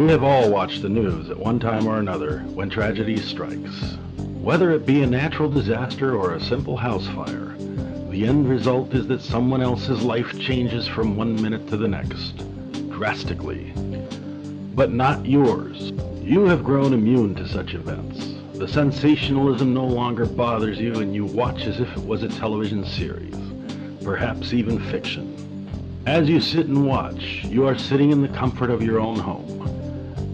We have all watched the news at one time or another when tragedy strikes. Whether it be a natural disaster or a simple house fire, the end result is that someone else's life changes from one minute to the next, drastically. But not yours. You have grown immune to such events. The sensationalism no longer bothers you, and you watch as if it was a television series, perhaps even fiction. As you sit and watch, you are sitting in the comfort of your own home.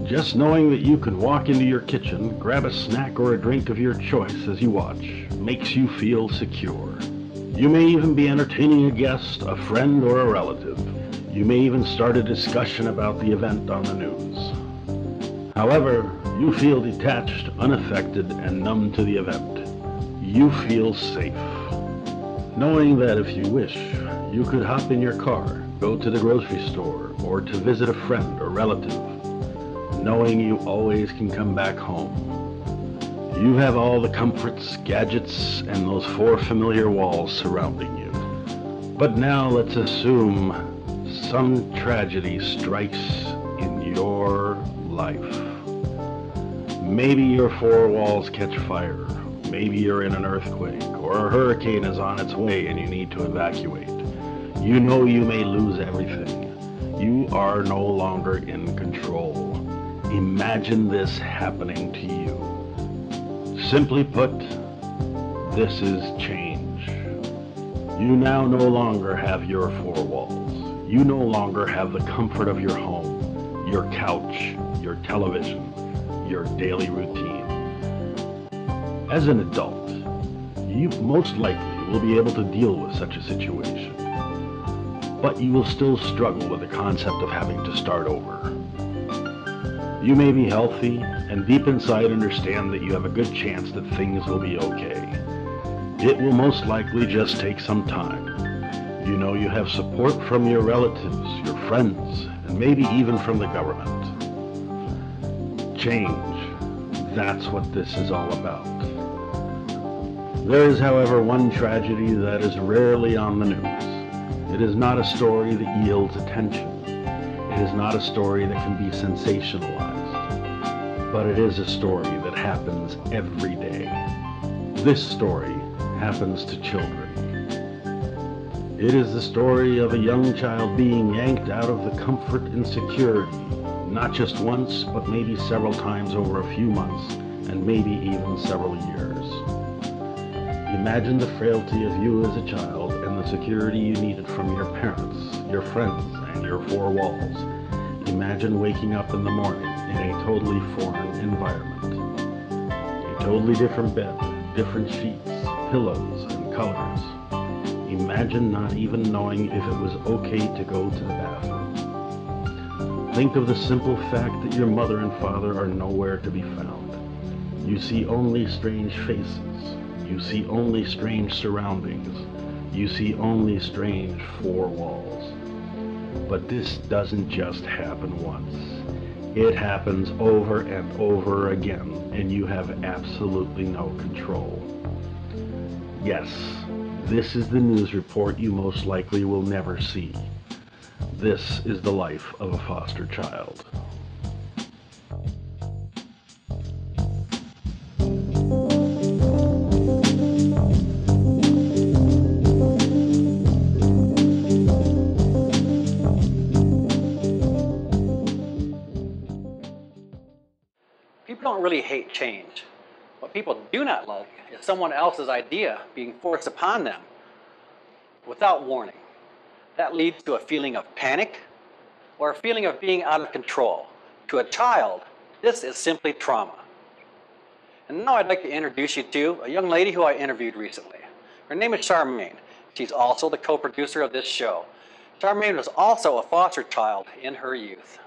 Just knowing that you can walk into your kitchen, grab a snack or a drink of your choice as you watch, makes you feel secure. You may even be entertaining a guest, a friend, or a relative. You may even start a discussion about the event on the news. However, you feel detached, unaffected, and numb to the event. You feel safe, knowing that if you wish, you could hop in your car, go to the grocery store, or to visit a friend or relative, knowing you always can come back home. You have all the comforts, gadgets, and those four familiar walls surrounding you. But now let's assume some tragedy strikes in your life. Maybe your four walls catch fire. Maybe you're in an earthquake, or a hurricane is on its way and you need to evacuate. You know you may lose everything. You are no longer in control. Imagine this happening to you. Simply put, this is change. You now no longer have your four walls. You no longer have the comfort of your home, your couch, your television, your daily routine. As an adult, you most likely will be able to deal with such a situation, but you will still struggle with the concept of having to start over. You may be healthy and deep inside understand that you have a good chance that things will be okay. It will most likely just take some time. You know you have support from your relatives, your friends, and maybe even from the government. Change. That's what this is all about. There is, however, one tragedy that is rarely on the news. It is not a story that yields attention. It is not a story that can be sensationalized. But it is a story that happens every day. This story happens to children. It is the story of a young child being yanked out of the comfort and security, not just once, but maybe several times over a few months, and maybe even several years. Imagine the frailty of you as a child and the security you needed from your parents, your friends, and your four walls. Imagine waking up in the morning in a totally foreign environment. A totally different bed, different sheets, pillows, and colors. Imagine not even knowing if it was okay to go to the bathroom. Think of the simple fact that your mother and father are nowhere to be found. You see only strange faces. You see only strange surroundings. You see only strange four walls. But this doesn't just happen once. It happens over and over again, and you have absolutely no control. Yes, this is the news report you most likely will never see. This is the life of a foster child. People don't really hate change. What people do not like is someone else's idea being forced upon them without warning. That leads to a feeling of panic or a feeling of being out of control. To a child, this is simply trauma. And now I'd like to introduce you to a young lady who I interviewed recently. Her name is Charmaine. She's also the co-producer of this show. Charmaine was also a foster child in her youth.